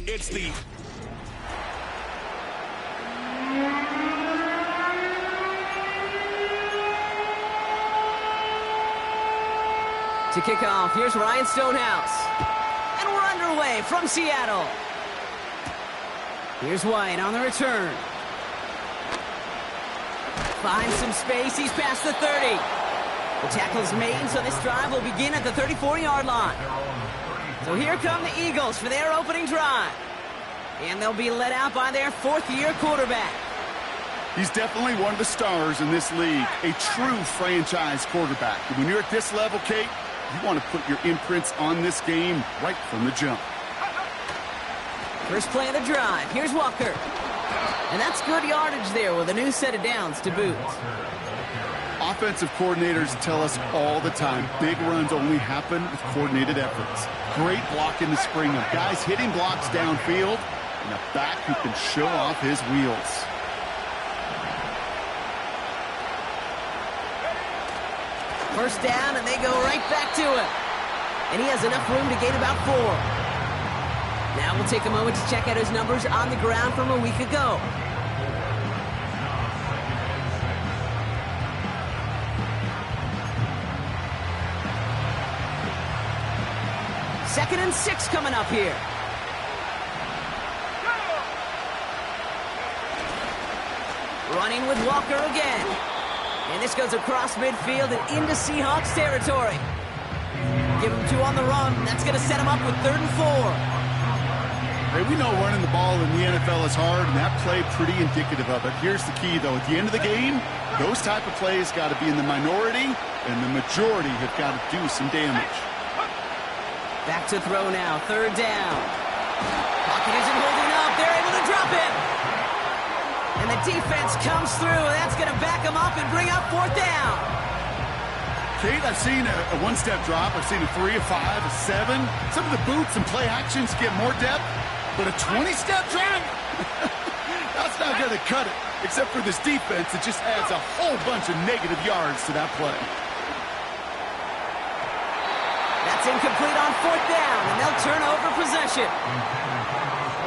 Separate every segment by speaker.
Speaker 1: It's the...
Speaker 2: To kick off, here's Ryan Stonehouse. And we're underway from Seattle. Here's White on the return. Finds some space, he's past the 30. The tackle is made, so this drive will begin at the 34-yard line. So here come the Eagles for their opening drive. And they'll be led out by their fourth-year quarterback.
Speaker 3: He's definitely one of the stars in this league, a true franchise quarterback. And when you're at this level, Kate, you want to put your imprints on this game right from the jump.
Speaker 2: First play of the drive. Here's Walker. And that's good yardage there with a new set of downs to boot.
Speaker 3: Offensive coordinators tell us all the time, big runs only happen with coordinated efforts. Great block in the spring of guys hitting blocks downfield and a back who can show off his wheels.
Speaker 2: First down, and they go right back to him. And he has enough room to gain about 4. Now we'll take a moment to check out his numbers on the ground from a week ago. Second and 6 coming up here. Running with Walker again. And this goes across midfield and into Seahawks territory. Give him 2 on the run. That's going to set him up with 3rd and 4.
Speaker 3: Hey, we know running the ball in the NFL is hard, and that play pretty indicative of it. Here's the key, though. At the end of the game, those type of plays got to be in the minority, and the majority have got to do some damage.
Speaker 2: Back to throw now. 3rd down. Pocket isn't holding up. They're able to drop it. And the defense comes through. That's going to back them up and bring up 4th down.
Speaker 3: Kate, I've seen a one-step drop. I've seen a 3, a 5, a 7. Some of the boots and play actions get more depth, but a 20-step drop? That's not going to cut it. Except for this defense, it just adds a whole bunch of negative yards to that play.
Speaker 2: That's incomplete on 4th down, and they'll turn over possession.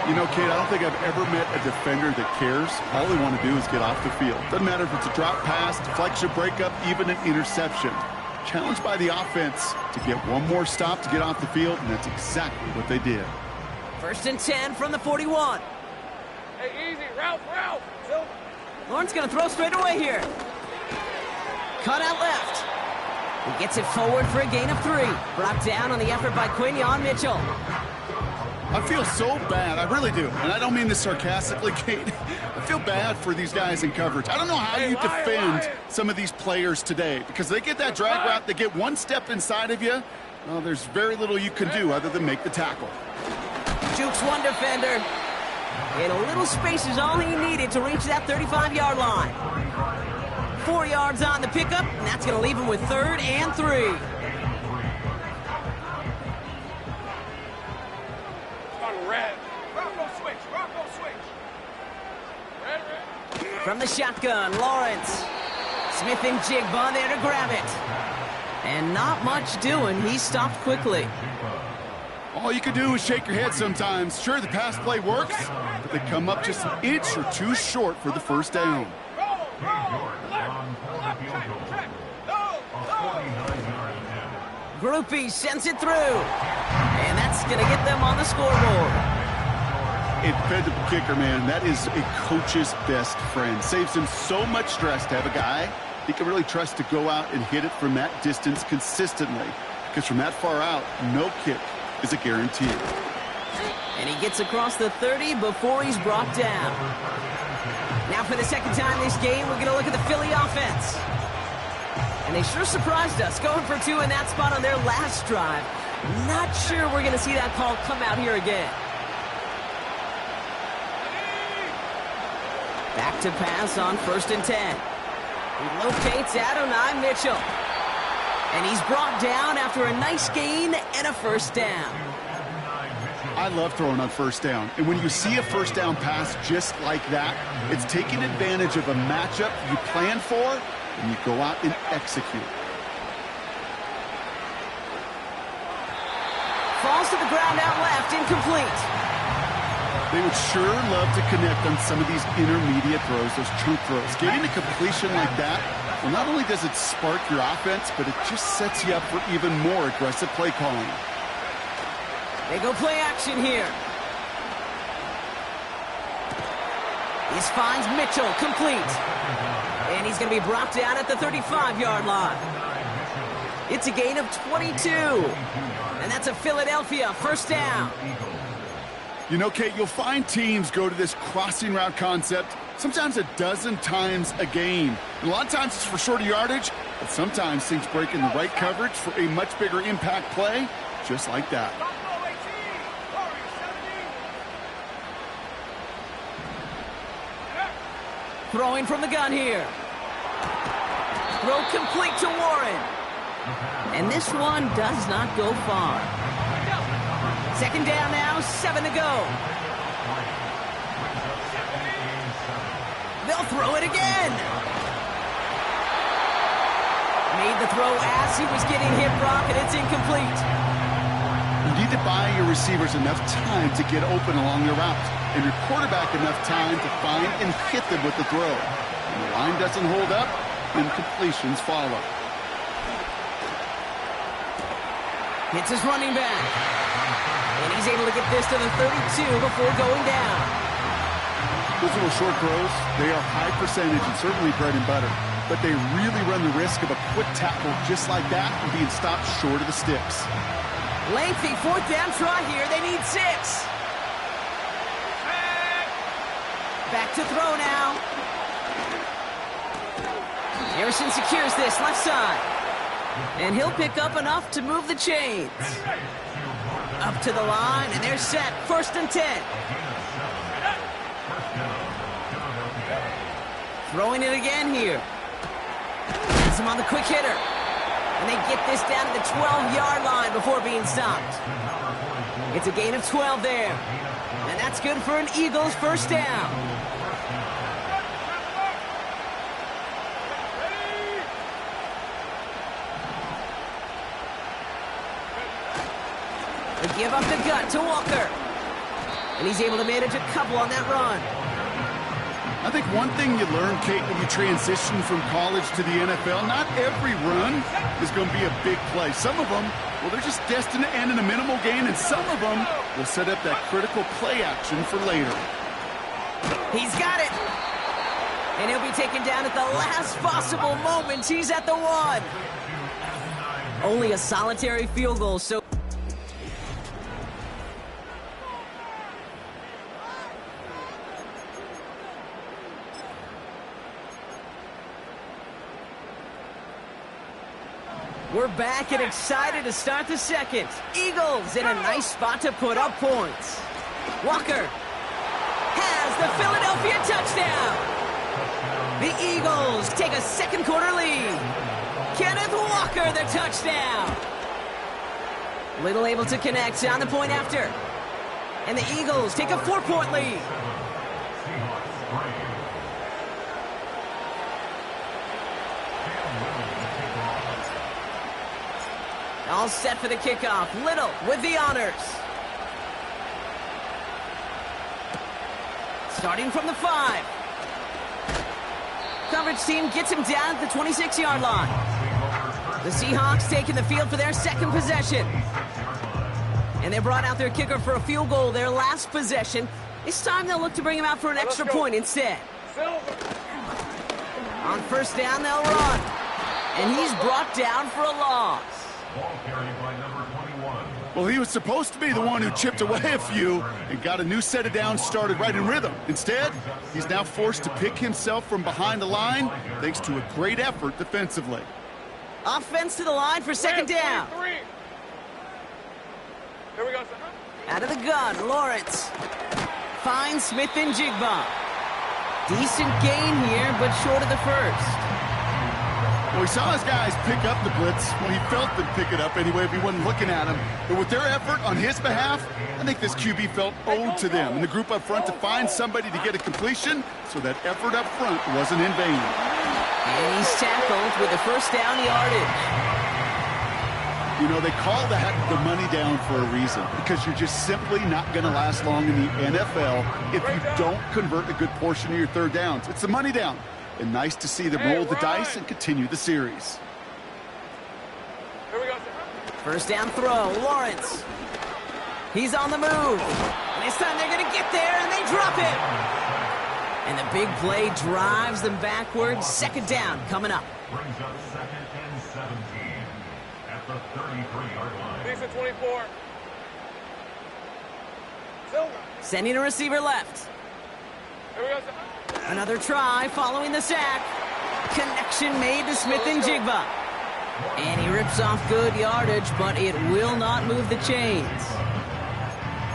Speaker 3: You know, Kate, I don't think I've ever met a defender that cares. All they want to do is get off the field. Doesn't matter if it's a drop pass, deflection, breakup, even an interception. Challenged by the offense to get one more stop to get off the field, and that's exactly what they did.
Speaker 2: 1st and 10 from the 41.
Speaker 4: Hey, easy, Ralph.
Speaker 2: Lawrence going to throw straight away here. Cut out left. He gets it forward for a gain of 3. Brought down on the effort by Quinyon Mitchell.
Speaker 3: I feel so bad. I really do. And I don't mean this sarcastically, Kate. I feel bad for these guys in coverage. I don't know how you defend some of these players today, because they get that drag route, they get one step inside of you. Well, there's very little you can do other than make the tackle.
Speaker 2: Jukes one defender. And a little space is all he needed to reach that 35-yard line. 4 yards on the pickup, and that's going to leave him with 3rd and 3. From the shotgun, Lawrence. Smith and Jigba there to grab it. And not much doing. He stopped quickly.
Speaker 3: All you can do is shake your head sometimes. Sure, the pass play works, but they come up just an inch or 2 short for the 1st down.
Speaker 2: Groupie sends it through. And that's going to get them on the scoreboard.
Speaker 3: A dependable kicker, man, that is a coach's best friend. Saves him so much stress to have a guy he can really trust to go out and hit it from that distance consistently. Because from that far out, no kick is a guarantee.
Speaker 2: And he gets across the 30 before he's brought down. Now for the 2nd time this game, we're going to look at the Philly offense. And they sure surprised us, going for 2 in that spot on their last drive. Not sure we're going to see that call come out here again. Back to pass on 1st and 10. He locates Adonai Mitchell. And he's brought down after a nice gain and a 1st down.
Speaker 3: I love throwing on 1st down. And when you see a 1st down pass just like that, it's taking advantage of a matchup you plan for, and you go out and execute.
Speaker 2: Falls to the ground out left, incomplete.
Speaker 3: They would sure love to connect on some of these intermediate throws, those chunk throws. Getting a completion like that, well, not only does it spark your offense, but it just sets you up for even more aggressive play calling.
Speaker 2: They go play action here. This finds Mitchell complete. And he's going to be brought down at the 35-yard line. It's a gain of 22. And that's a Philadelphia first down.
Speaker 3: You know, Kate, you'll find teams go to this crossing route concept sometimes a dozen times a game. And a lot of times it's for shorter yardage, but sometimes things break in the right coverage for a much bigger impact play, just like that.
Speaker 2: Throwing from the gun here. Throw complete to Warren. And this one does not go far. Second down now, 7 to go. They'll throw it again. Made the throw as he was getting hit, Brock, and it's incomplete.
Speaker 3: You need to buy your receivers enough time to get open along their route, and your quarterback enough time to find and hit them with the throw. When the line doesn't hold up, incompletions follow.
Speaker 2: Hits his running back. And he's able to get this to the 32 before going down.
Speaker 3: Those little short throws, they are high percentage and certainly bread and butter. But they really run the risk of a quick tackle just like that and being stopped short of the sticks.
Speaker 2: Lengthy fourth down try here. They need 6. Back to throw now. Harrison secures this left side. And he'll pick up enough to move the chains. Up to the line, and they're set. 1st and 10. Throwing it again here. Gets him on the quick hitter. And they get this down to the 12-yard line before being stopped. It's a gain of 12 there. And that's good for an Eagles first down. They give up the gut to Walker. And he's able to manage a couple on that run.
Speaker 3: I think one thing you learn, Kate, when you transition from college to the NFL, not every run is going to be a big play. Some of them, well, they're just destined to end in a minimal gain, and some of them will set up that critical play action for later.
Speaker 2: He's got it. And he'll be taken down at the last possible moment. He's at the 1. Only a solitary field goal, so... We're back and excited to start the second. Eagles in a nice spot to put up points. Walker has the Philadelphia touchdown. The Eagles take a second quarter lead. Kenneth Walker, the touchdown. Little able to connect on the point after. And the Eagles take a 4-point lead. All set for the kickoff. Little with the honors. Starting from the 5. Coverage team gets him down at the 26-yard line. The Seahawks taking the field for their second possession. And they brought out their kicker for a field goal their last possession. This time they'll look to bring him out for an extra point instead. On first down, they'll run. And he's brought down for a loss.
Speaker 1: Ball carried by number 21.
Speaker 3: Well, he was supposed to be the one who chipped away a few and got a new set of downs started right in rhythm. Instead, he's now forced to pick himself from behind the line thanks to a great effort defensively.
Speaker 2: Offense to the line for second down.
Speaker 4: Here we go, son.
Speaker 2: Out of the gun, Lawrence finds Smith and Jigba. Decent gain here, but short of the first.
Speaker 3: Well, he saw his guys pick up the blitz. Well, he felt them pick it up anyway if he wasn't looking at him. But with their effort on his behalf, I think this QB felt owed to them and the group up front to find somebody to get a completion, so that effort up front wasn't in vain.
Speaker 2: And he's tackled with the first down yardage.
Speaker 3: You know, they call that the money down for a reason, because you're just simply not going to last long in the NFL if you don't convert a good portion of your third downs. It's the money down. And nice to see them roll the dice and continue the series.
Speaker 4: Here we go.
Speaker 2: First down throw, Lawrence. He's on the move. And this time they're going to get there, and they drop it. And the big play drives them backwards. Second down coming up.
Speaker 1: Brings up 2nd and 17 at the 33-yard line.
Speaker 4: Decent 24. Silver.
Speaker 2: Sending a receiver left.
Speaker 4: Here we go.
Speaker 2: Another try following the sack. Connection made to Smith and Jigba. And he rips off good yardage, but it will not move the chains.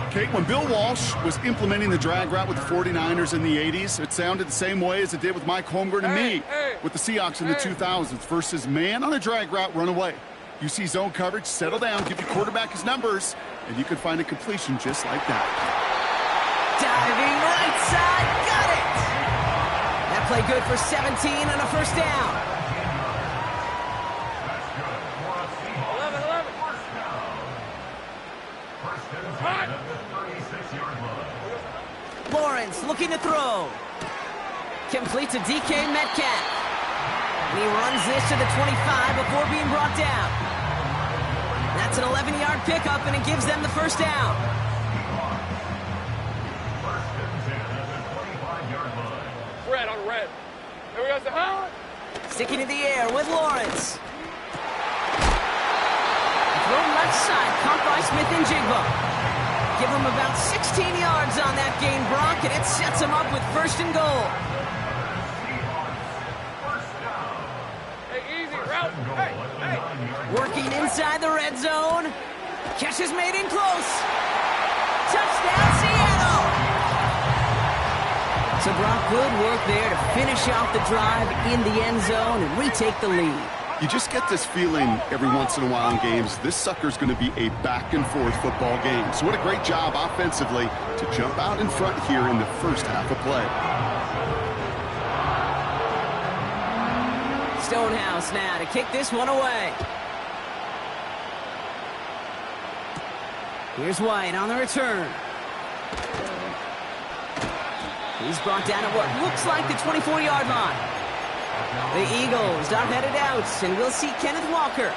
Speaker 3: Okay, when Bill Walsh was implementing the drag route with the 49ers in the 80s, it sounded the same way as it did with Mike Holmgren and me with the Seahawks in the 2000s versus man on a drag route, run away. You see zone coverage, settle down, give your quarterback his numbers, and you can find a completion just like that.
Speaker 2: Diving right side, got it! That play good for 17 and a first down.
Speaker 4: 11, 11.
Speaker 1: First and 10 at the 36-yard line.
Speaker 2: Lawrence looking to throw. Complete to DK Metcalf. And he runs this to the 25 before being brought down. That's an 11-yard pickup, and it gives them the first down.
Speaker 1: First and 10 at the 25-yard line.
Speaker 4: Red on red. Here we go.
Speaker 2: Sticking in the air with Lawrence. Throw left side, caught by Smith and Jigba. Give him about 16 yards on that gain, Brock, and it sets him up with first and goal.
Speaker 4: Hey, easy, route. Hey.
Speaker 2: Working inside the red zone. Catch is made in close. Touchdown, Seattle! So Brock, good work there to finish off the drive in the end zone and retake the lead.
Speaker 3: You just get this feeling every once in a while in games, this sucker's going to be a back-and-forth football game. So what a great job offensively to jump out in front here in the first half of play.
Speaker 2: Stonehouse now to kick this one away. Here's White on the return. He's brought down at what looks like the 24-yard line. The Eagles are headed out, and we'll see Kenneth Walker.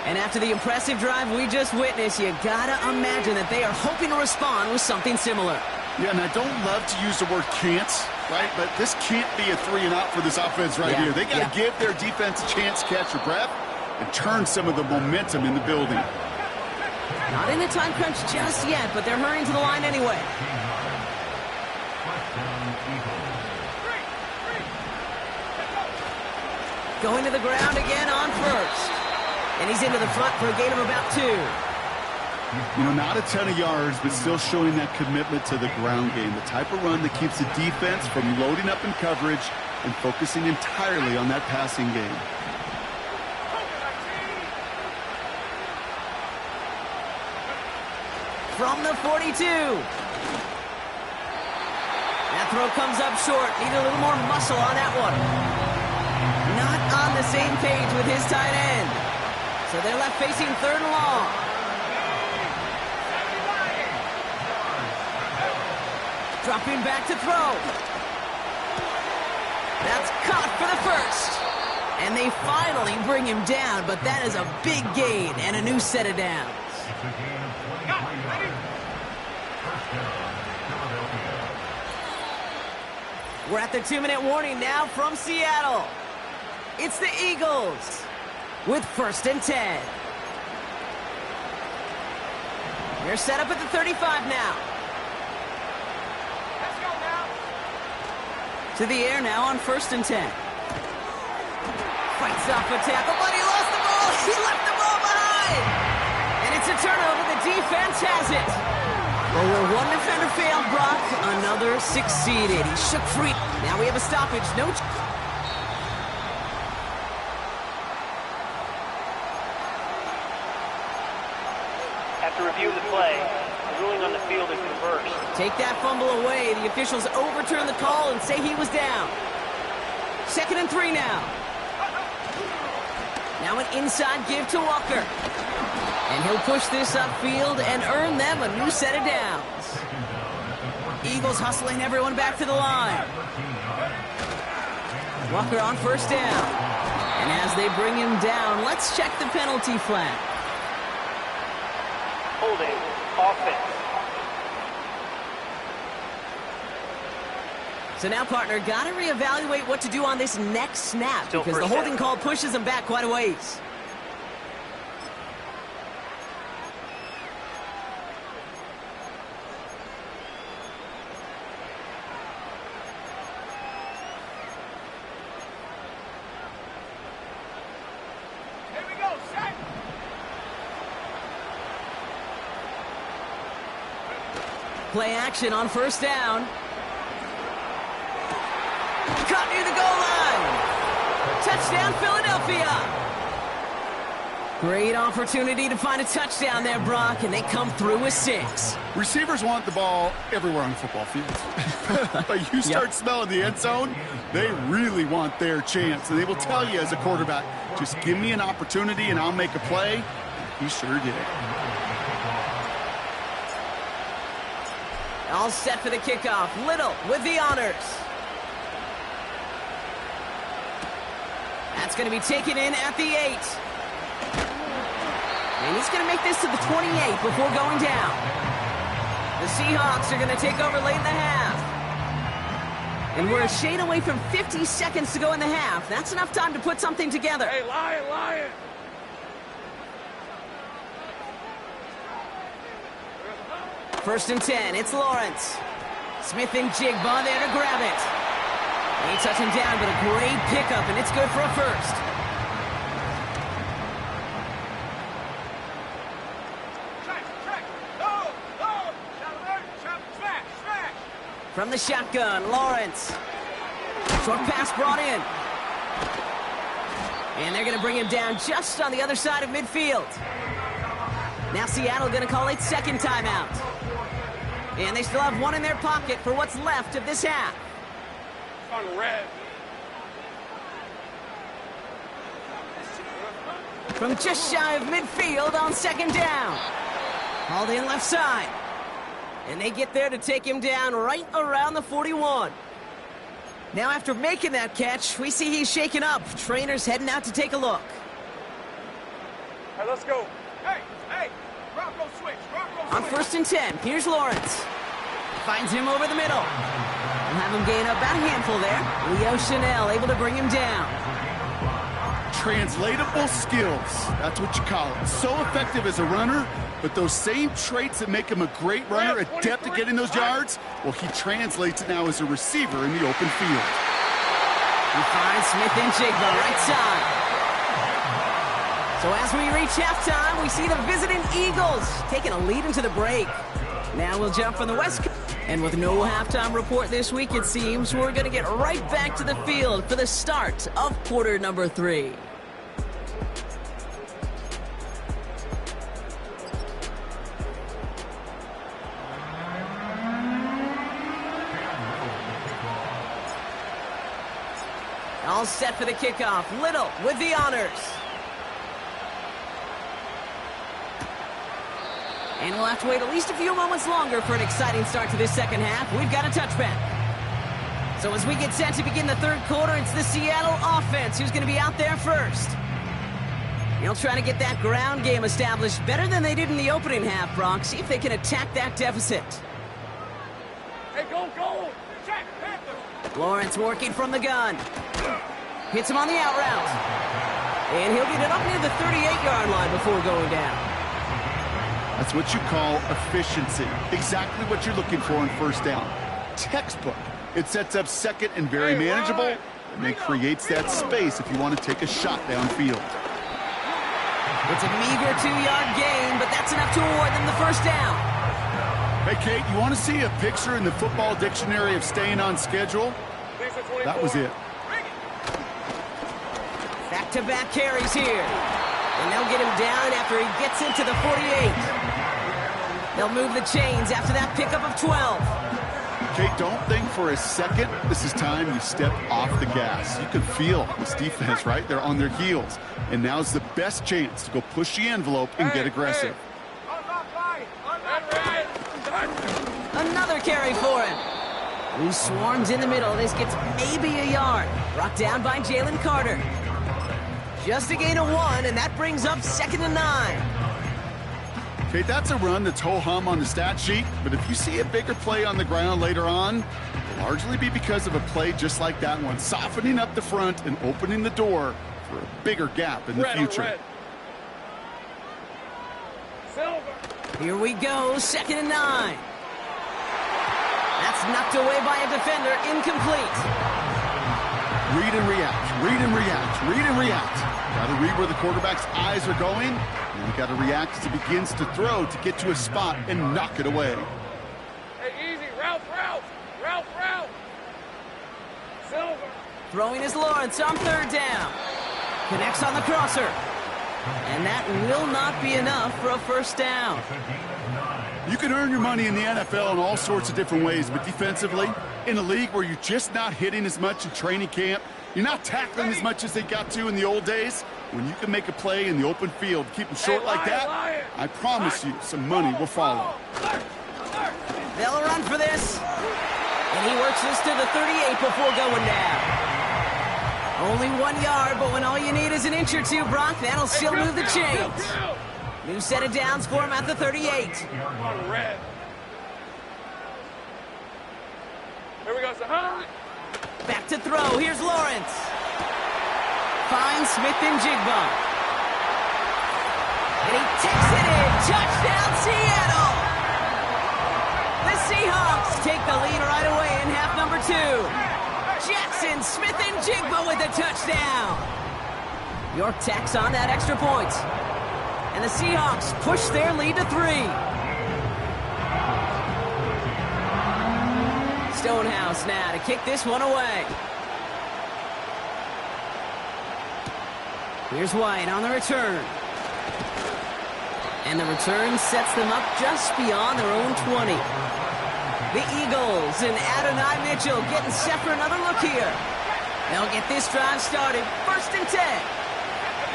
Speaker 2: And after the impressive drive we just witnessed, you gotta imagine that they are hoping to respond with something similar.
Speaker 3: Yeah, and I don't love to use the word can't, right? But this can't be a 3-and-out for this offense right here. They got to give their defense a chance to catch their breath and turn some of the momentum in the building.
Speaker 2: Not in the time crunch just yet, but they're hurrying to the line anyway. Going to the ground again on first. And he's into the front for a gain of about 2.
Speaker 3: You know, not a ton of yards, but still showing that commitment to the ground game. The type of run that keeps the defense from loading up in coverage and focusing entirely on that passing game.
Speaker 2: From the 42. That throw comes up short. Need a little more muscle on that one. Not on the same page with his tight end. So they're left facing third and long. Dropping back to throw. That's caught for the first. And they finally bring him down, but that is a big gain and a new set of downs. We're at the 2-minute warning now from Seattle. It's the Eagles with first and 10. They're set up at the 35 now.
Speaker 4: Let's go now.
Speaker 2: To the air now on first and 10. Fights off a tackle, but he lost the ball. He left the ball behind. And it's a turnover. The defense has it. Well, where one defender failed, Brock, another succeeded. He shook free. Now we have a stoppage. No.
Speaker 5: After review of the play, the ruling on the field is reversed.
Speaker 2: Take that fumble away. The officials overturn the call and say he was down. 2nd and 3 now. Now an inside give to Walker. And he'll push this upfield and earn them a new set of downs. Eagles hustling everyone back to the line. Walker on first down. And as they bring him down, let's check the penalty flag.
Speaker 5: Holding, offense.
Speaker 2: So now, partner, got to reevaluate what to do on this next snap
Speaker 5: Still
Speaker 2: because the holding call pushes him back quite a ways.
Speaker 4: Here we go, set.
Speaker 2: Play action on first down. Caught near the goal line. Touchdown, Philadelphia. Great opportunity to find a touchdown there, Brock, and they come through with 6.
Speaker 3: Receivers want the ball everywhere on the football field. But you start smelling the end zone, they really want their chance. And they will tell you as a quarterback, just give me an opportunity and I'll make a play. He sure did.
Speaker 2: All set for the kickoff. Little with the honors. That's going to be taken in at the 8. And he's going to make this to the 28 before going down. The Seahawks are going to take over late in the half. And we're a shade away from 50 seconds to go in the half. That's enough time to put something together.
Speaker 4: Hey, Lion.
Speaker 2: First and 10, it's Lawrence. Smith and Jigba there to grab it. They touch him down, but a great pickup, and it's good for a first. From the shotgun, Lawrence. Short pass brought in. And they're going to bring him down just on the other side of midfield. Now Seattle going to call a second timeout. And they still have one in their pocket for what's left of this half.
Speaker 4: On red.
Speaker 2: From just shy of midfield on second down. Hauled in left side. And they get there to take him down right around the 41. Now after making that catch, we see he's shaken up. Trainer's heading out to take a look.
Speaker 4: All right, let's go. Hey, Bronco switch.
Speaker 2: On first and 10, here's Lawrence. Finds him over the middle. We'll have him gain about a handful there. Leo Chanel able to bring him down.
Speaker 3: Translatable skills. That's what you call it. So effective as a runner, but those same traits that make him a great runner, adept at getting those yards, well, he translates it now as a receiver in the open field.
Speaker 2: He finds Smith and Jigba right side. So as we reach halftime, we see the visiting Eagles taking a lead into the break. Now we'll jump from the West Coast. And with no halftime report this week, it seems we're going to get right back to the field for the start of quarter number 3. All set for the kickoff. Little with the honors. And we'll have to wait at least a few moments longer for an exciting start to this second half. We've got a touchback. So as we get set to begin the third quarter, it's the Seattle offense who's going to be out there first. They'll try to get that ground game established better than they did in the opening half, Brock. See if they can attack that deficit.
Speaker 4: Hey, go. Check, Panther.
Speaker 2: Lawrence working from the gun. Hits him on the out route. And he'll get it up near the 38-yard line before going down.
Speaker 3: That's what you call efficiency. Exactly what you're looking for on first down. Textbook. It sets up second and very manageable, and then creates that space if you want to take a shot downfield.
Speaker 2: It's a meager 2-yard gain, but that's enough to award them the first down.
Speaker 3: Hey, Kate, you want to see a picture in the football dictionary of staying on schedule? That was it.
Speaker 2: Back-to-back carries here. And they'll get him down after he gets into the 48. They'll move the chains after that pickup of 12.
Speaker 3: Kate, don't think for a second this is time you step off the gas. You can feel this defense, right? They're on their heels. And now's the best chance to go push the envelope and get aggressive.
Speaker 2: Another carry for him. Who swarms in the middle. This gets maybe a yard. Brought down by Jalen Carter. Just a gain of 1, and that brings up 2nd and 9.
Speaker 3: Okay, that's a run that's ho-hum on the stat sheet, but if you see a bigger play on the ground later on, it'll largely be because of a play just like that one, softening up the front and opening the door for a bigger gap in the future.
Speaker 2: Here we go, 2nd and 9. That's knocked away by a defender, incomplete.
Speaker 3: Read and react, read and react, read and react. Got to read where the quarterback's eyes are going, and you got to react as he begins to throw to get to a spot and knock it away.
Speaker 4: Hey, easy, route. Silver.
Speaker 2: Throwing is Lawrence on 3rd down. Connects on the crosser. And that will not be enough for a 1st down.
Speaker 3: You can earn your money in the NFL in all sorts of different ways, but defensively, in a league where you're just not hitting as much in training camp, you're not tackling as much as they got to in the old days, when you can make a play in the open field, keep them short like that, I promise you some money will follow.
Speaker 2: They'll run for this. And he works this to the 38 before going down. Only 1 yard, but when all you need is an inch or two, Brock, that'll still move the chains. New set of downs for him at the 38.
Speaker 4: Here we go,
Speaker 2: Back to throw. Here's Lawrence. Finds Smith and Jigba. And he takes it in. Touchdown, Seattle! The Seahawks take the lead right away in half number 2. Jackson, Smith, and Jigba with a touchdown. York tacks on that extra point. And the Seahawks push their lead to 3. Stonehouse now to kick this one away. Here's White on the return. And the return sets them up just beyond their own 20. The Eagles and Adonai Mitchell getting set for another look here. They'll get this drive started. 1st and 10.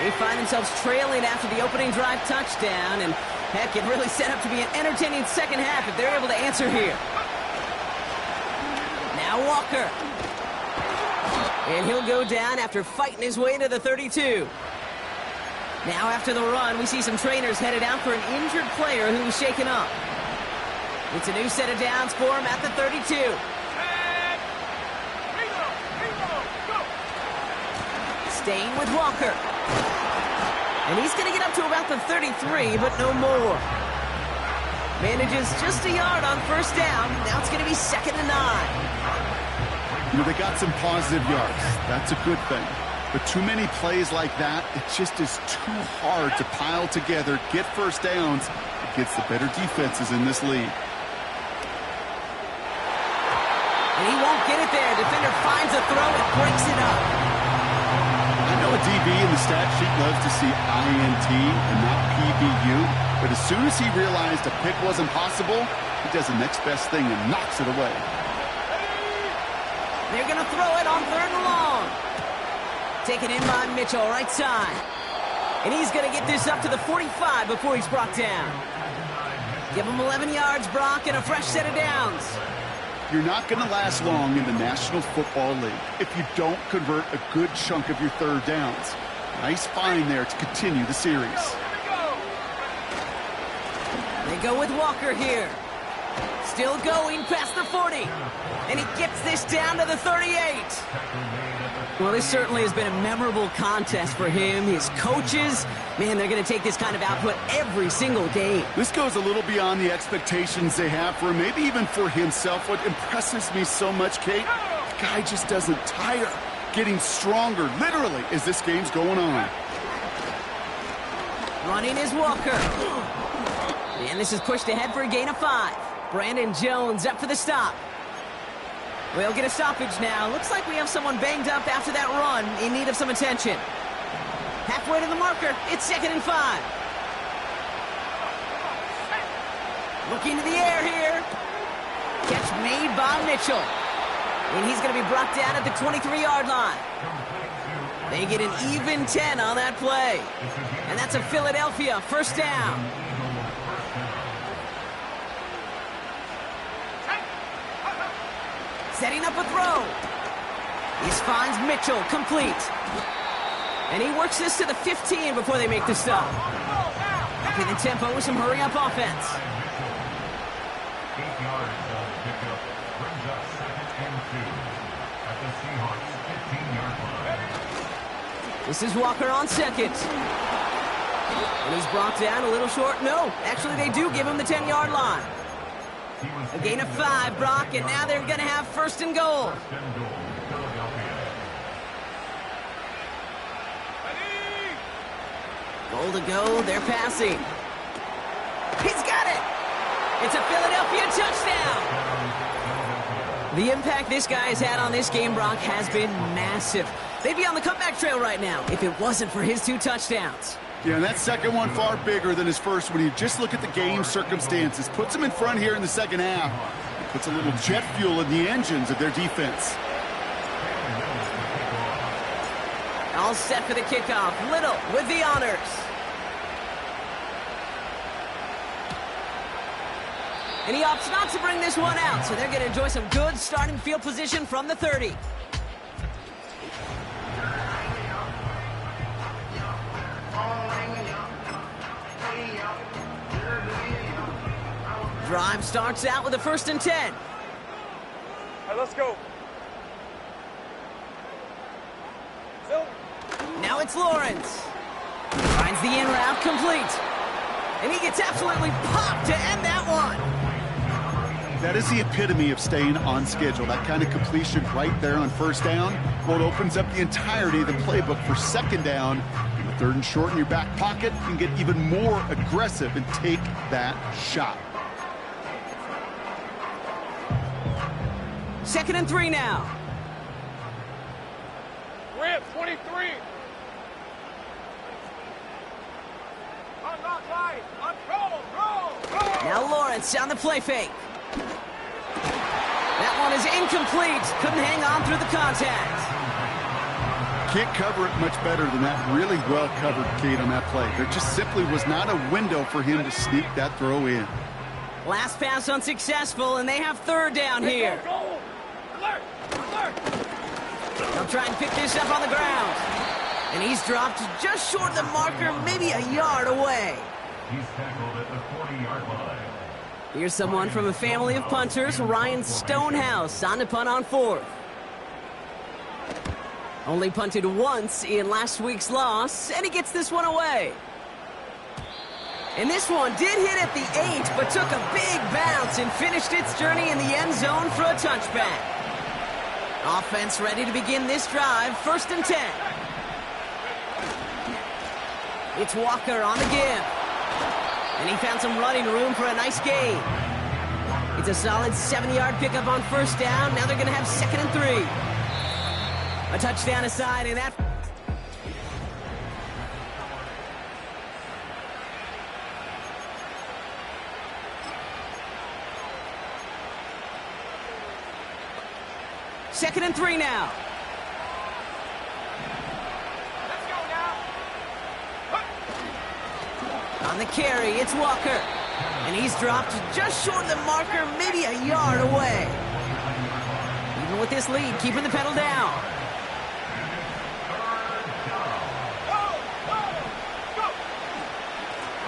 Speaker 2: They find themselves trailing after the opening drive touchdown, and heck, it really set up to be an entertaining second half if they're able to answer here. Now Walker. And he'll go down after fighting his way to the 32. Now after the run, we see some trainers headed out for an injured player who's shaken up. It's a new set of downs for him at the 32. Staying with Walker. And he's going to get up to about the 33, but no more. Manages just a yard on 1st down. Now it's going to be 2nd and 9.
Speaker 3: You know, they got some positive yards. That's a good thing. But too many plays like that, it just is too hard to pile together, get 1st downs against the better defenses in this league.
Speaker 2: And he won't get it there. Defender finds a throw and breaks it up.
Speaker 3: I know a DB in the stat sheet loves to see INT and not PBU, but as soon as he realized a pick wasn't possible, he does the next best thing and knocks it away.
Speaker 2: They're going to throw it on 3rd and long. Taken in by Mitchell, right side. And he's going to get this up to the 45 before he's brought down. Give him 11 yards, Brock, and a fresh set of downs.
Speaker 3: You're not going to last long in the National Football League if you don't convert a good chunk of your 3rd downs. Nice find there to continue the series.
Speaker 2: They go with Walker here. Still going past the 40. And he gets this down to the 38. Well, this certainly has been a memorable contest for him. His coaches, man, they're going to take this kind of output every single game.
Speaker 3: This goes a little beyond the expectations they have for him, maybe even for himself. What impresses me so much, Kate, the guy just doesn't tire. Getting stronger, literally, as this game's going on.
Speaker 2: Running is Walker. And this is pushed ahead for a gain of 5. Brandon Jones up for the stop. We'll get a stoppage now. Looks like we have someone banged up after that run, in need of some attention. Halfway to the marker, it's 2nd and 5. Looking to the air here. Catch catch made by Mitchell. And he's going to be brought down at the 23-yard line. They get an even 10 on that play. And that's a Philadelphia first down. Setting up a throw. He finds Mitchell, complete. And he works this to the 15 before they make the stop. Upping the tempo with some hurry-up offense.
Speaker 1: 8 yards of pickup brings up 2nd and 2 at the Seahawks 15-yard line.
Speaker 2: This is Walker on second. And he's brought down a little short. No, actually they do give him the 10-yard line. A gain of 5, Brock, and now they're going to have first and goal.
Speaker 1: First and goal, Philadelphia.
Speaker 2: Goal to go, they're passing. He's got it! It's a Philadelphia touchdown! The impact this guy has had on this game, Brock, has been massive. They'd be on the comeback trail right now if it wasn't for his 2 touchdowns.
Speaker 3: Yeah, and that second one far bigger than his first when you just look at the game circumstances. Puts him in front here in the second half. Puts a little jet fuel in the engines of their defense.
Speaker 2: All set for the kickoff. Little with the honors. And he opts not to bring this one out, so they're going to enjoy some good starting field position from the 30. Drive starts out with a 1st and 10.
Speaker 4: All right, let's go. Phil.
Speaker 2: Now it's Lawrence. Finds the in route complete. And he gets absolutely popped to end that one.
Speaker 3: That is the epitome of staying on schedule. That kind of completion right there on first down. Well, it opens up the entirety of the playbook for second down. In the 3rd and short in your back pocket, you can get even more aggressive and take that shot.
Speaker 2: 2nd and 3 now.
Speaker 4: Grip, 23. Unlock line. Roll.
Speaker 2: Now Lawrence on the play fake. That one is incomplete. Couldn't hang on through the contact.
Speaker 3: Can't cover it much better than that. Really well covered, Kate, on that play. There just simply was not a window for him to sneak that throw in.
Speaker 2: Last pass unsuccessful, and they have 3rd down here.
Speaker 4: Go. Alert.
Speaker 2: They'll try and pick this up on the ground. And he's dropped just short of the marker, maybe a yard away.
Speaker 1: He's tackled at the 40-yard line.
Speaker 2: Here's someone from a family of punters, Ryan Stonehouse, on to punt on 4th. Only punted once in last week's loss, and he gets this one away. And this one did hit at the 8, but took a big bounce and finished its journey in the end zone for a touchback. Offense ready to begin this drive, 1st and 10. It's Walker on the give. And he found some running room for a nice gain. It's a solid 70-yard pickup on first down. Now they're going to have 2nd and 3. A touchdown aside, and that... Second and 3 now.
Speaker 4: Let's go now.
Speaker 2: On the carry, it's Walker. And he's dropped just short of the marker, maybe a yard away. Even with this lead, keeping the pedal down.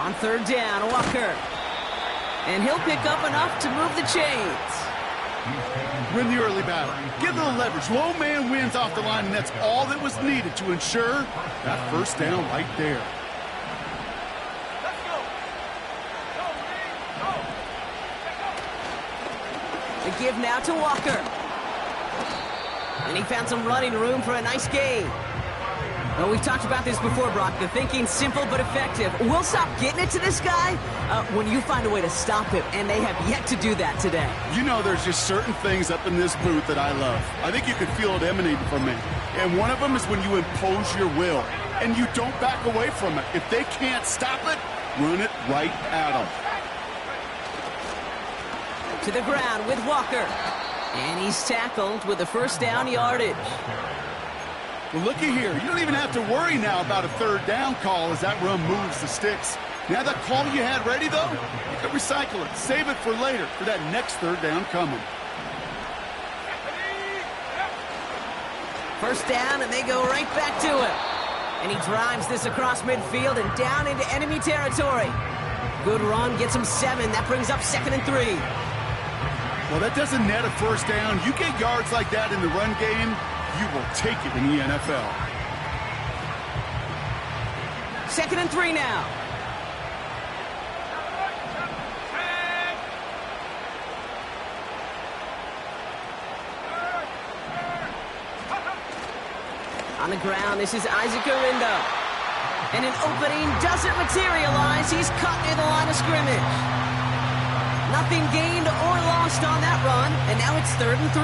Speaker 2: On 3rd down, Walker. And he'll pick up enough to move the chains.
Speaker 3: Win the early battle. Give them the leverage. Low man wins off the line, and that's all that was needed to ensure that first down right there.
Speaker 4: Let's go. Go.
Speaker 2: The give now to Walker. And he found some running room for a nice gain. Well, we've talked about this before, Brock. The thinking's simple but effective. We'll stop getting it to this guy when you find a way to stop him, and they have yet to do that today.
Speaker 3: You know, there's just certain things up in this booth that I love. I think you can feel it emanating from me. And one of them is when you impose your will, and you don't back away from it. If they can't stop it, run it right at them.
Speaker 2: To the ground with Walker. And he's tackled with the first down yardage.
Speaker 3: Well, looky here. You don't even have to worry now about a third down call as that run moves the sticks. Now that call you had ready, though, you can recycle it. Save it for later for that next third down coming.
Speaker 2: First down, and they go right back to him. And he drives this across midfield and down into enemy territory. Good run, gets him 7. That brings up 2nd and 3.
Speaker 3: Well, that doesn't net a first down. You get yards like that in the run game, you will take it in the NFL.
Speaker 2: 2nd and 3 now. On the ground, this is Isaac Orindo. And an opening doesn't materialize. He's caught near the line of scrimmage. Nothing gained or lost on that run, and now it's 3rd and 3.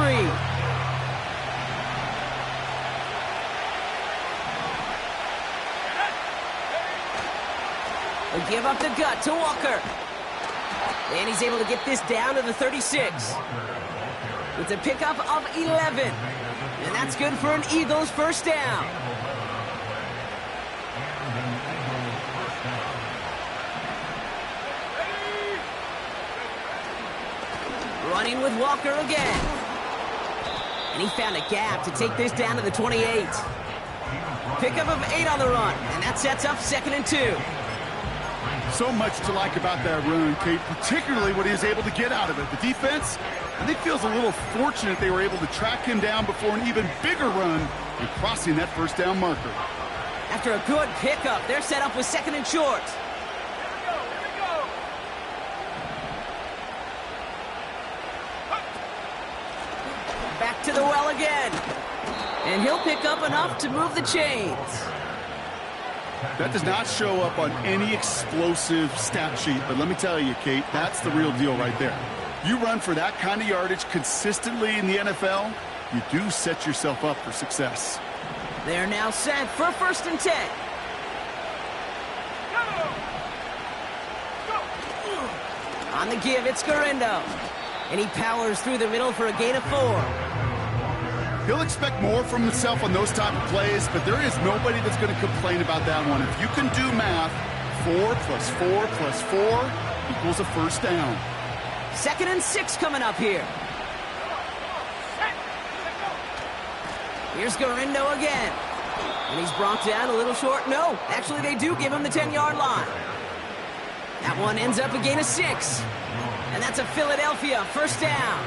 Speaker 2: They give up the gut to Walker. And he's able to get this down to the 36. It's a pickup of 11. And that's good for an Eagles first down. Running with Walker again. And he found a gap to take this down to the 28. Pickup of 8 on the run. And that sets up 2nd and 2.
Speaker 3: So much to like about that run, Kate, particularly what he was able to get out of it. The defense, I think, feels a little fortunate they were able to track him down before an even bigger run and crossing that first down marker.
Speaker 2: After a good pickup, they're set up with 2nd and short. Back to the well again. And he'll pick up enough to move the chains.
Speaker 3: That does not show up on any explosive stat sheet, but let me tell you, Kate, that's the real deal right there. You run for that kind of yardage consistently in the NFL, you do set yourself up for success.
Speaker 2: They're now set for 1st and 10. On the give, it's Garindo. And he powers through the middle for a gain of 4.
Speaker 3: He'll expect more from himself on those type of plays, but there is nobody that's going to complain about that one. If you can do math, 4 plus 4 plus 4 equals a first down.
Speaker 2: 2nd and 6 coming up here. Here's Garindo again. And he's brought down a little short. No, actually they do give him the 10-yard line. That one ends up a gain of 6. And that's a Philadelphia first down.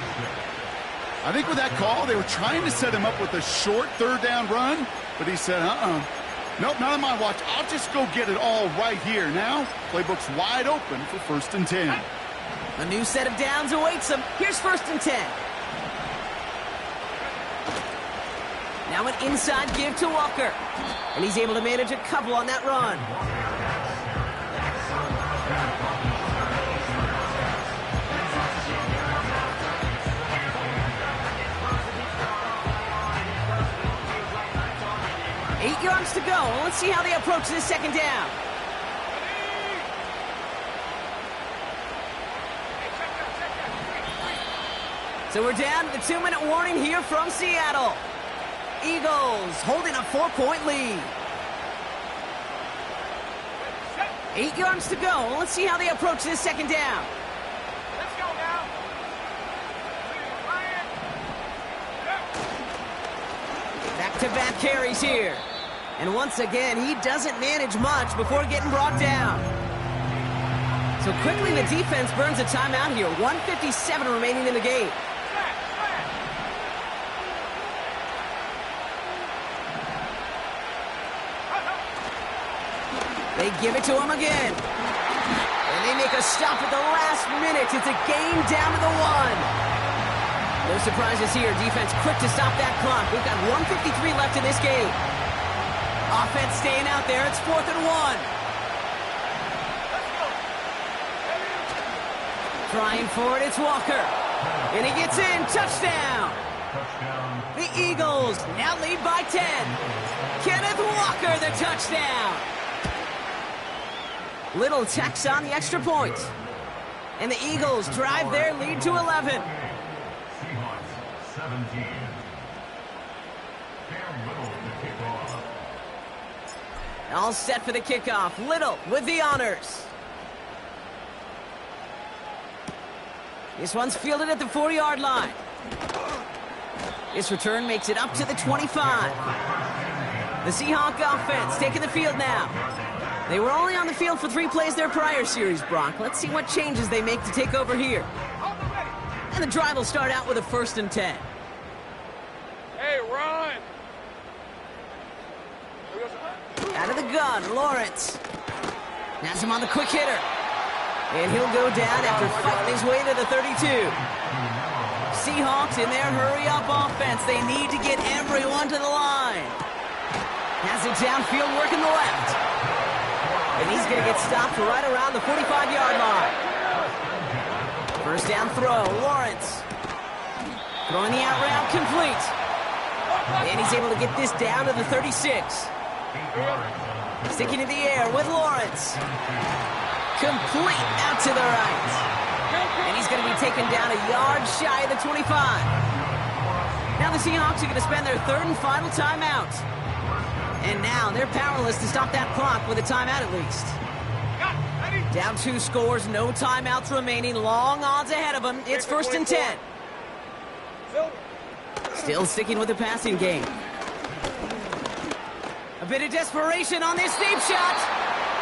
Speaker 3: I think with that call, they were trying to set him up with a short third down run, but he said, nope, not on my watch. I'll just go get it all right here. Now, playbook's wide open for 1st and 10.
Speaker 2: A new set of downs awaits him. Here's 1st and 10. Now an inside give to Walker. And he's able to manage a couple on that run. Eight yards to go. Let's see how they approach this 2nd down. So we're down to the 2-minute warning here from Seattle. Eagles holding a 4-point lead. 8 yards to go. Let's see how they approach this 2nd down.
Speaker 4: Let's go now.
Speaker 2: Back-to-back carries here. And once again, he doesn't manage much before getting brought down. So quickly the defense burns a timeout here. 1:57 remaining in the game. They give it to him again. And they make a stop at the last minute. It's a gain down to the 1. No surprises here. Defense quick to stop that clock. We've got 1:53 left in this game. Offense staying out there. It's 4th and 1. Trying for it. It's Walker. And he gets in. Touchdown. The Eagles now lead by 10. Kenneth Walker, the touchdown. Little tax on the extra point. And the Eagles drive their lead to 11.
Speaker 1: Seahawks 17. Cam Little to kick off.
Speaker 2: All set for the kickoff. Little with the honors. This one's fielded at the 40-yard line. This return makes it up to the 25. The Seahawk offense taking the field now. They were only on the field for 3 plays their prior series, Brock. Let's see what changes they make to take over here. And the drive will start out with a 1st and 10.
Speaker 4: Hey, run!
Speaker 2: Out of the gun, Lawrence. Has him on the quick hitter. And he'll go down after fighting his way to the 32. Seahawks in their hurry-up offense. They need to get everyone to the line. Has it downfield, working the left. And he's going to get stopped right around the 45-yard line. 1st down throw, Lawrence. Throwing the out route, complete. And he's able to get this down to the 36. Sticking in the air with Lawrence. Complete out to the right. And he's going to be taken down a yard shy of the 25. Now the Seahawks are going to spend their 3rd and final timeout. And now they're powerless to stop that clock with a timeout at least. Down 2 scores, no timeouts remaining, long odds ahead of them. It's 1st and 10. Still sticking with the passing game. A bit of desperation on this deep shot.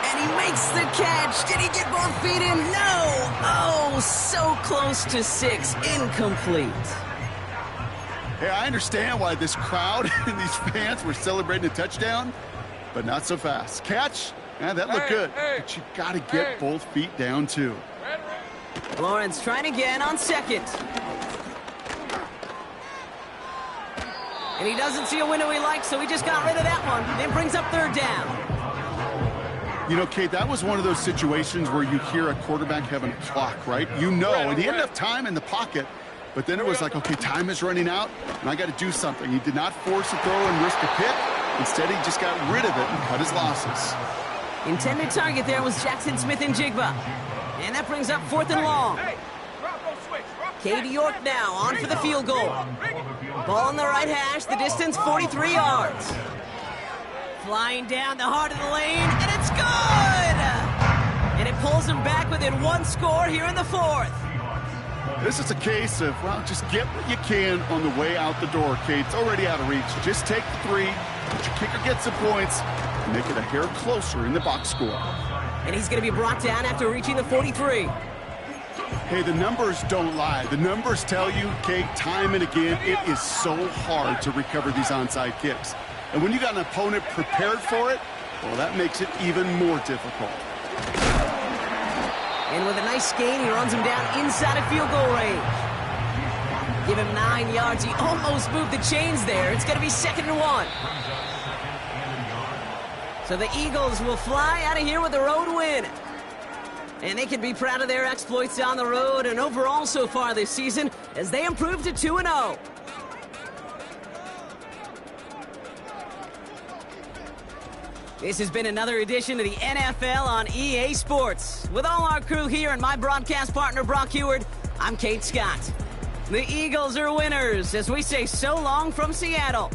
Speaker 2: And he makes the catch. Did he get both feet in? No. Oh, so close to 6. Incomplete.
Speaker 3: Hey, I understand why this crowd and these fans were celebrating a touchdown, but not so fast. Catch? Yeah, that looked good. But you got to get both feet down, too.
Speaker 2: Lawrence trying again on 2nd. And he doesn't see a window he likes, so he just got rid of that one. Then brings up 3rd down.
Speaker 3: You know, Kate, that was one of those situations where you hear a quarterback having a clock, right? You know, and he had enough time in the pocket, but then it was like, okay, time is running out, and I got to do something. He did not force a throw and risk a pick. Instead, he just got rid of it and cut his losses.
Speaker 2: Intended target there was Jackson Smith-Njigba. And that brings up 4th and long. Katie York now on for the field goal. Ball on the right hash, the distance 43 yards. Flying down the heart of the lane, and it's good! And it pulls him back within 1 score here in the 4th.
Speaker 3: This is a case of, well, just get what you can on the way out the door, Kate. It's already out of reach. Just take the 3, but your kicker gets some points, and make it a hair closer in the box score.
Speaker 2: And he's going to be brought down after reaching the 43.
Speaker 3: Hey, the numbers don't lie. The numbers tell you, Kate, time and again, it is so hard to recover these onside kicks. And when you got an opponent prepared for it, well, that makes it even more difficult.
Speaker 2: And with a nice gain, he runs him down inside of field goal range. Give him 9 yards. He almost moved the chains there. It's going to be 2nd and 1. So the Eagles will fly out of here with a road win. And they can be proud of their exploits on the road and overall so far this season as they improve to 2-0. This has been another edition of the NFL on EA Sports. With all our crew here and my broadcast partner, Brock Heward, I'm Kate Scott. The Eagles are winners as we say so long from Seattle.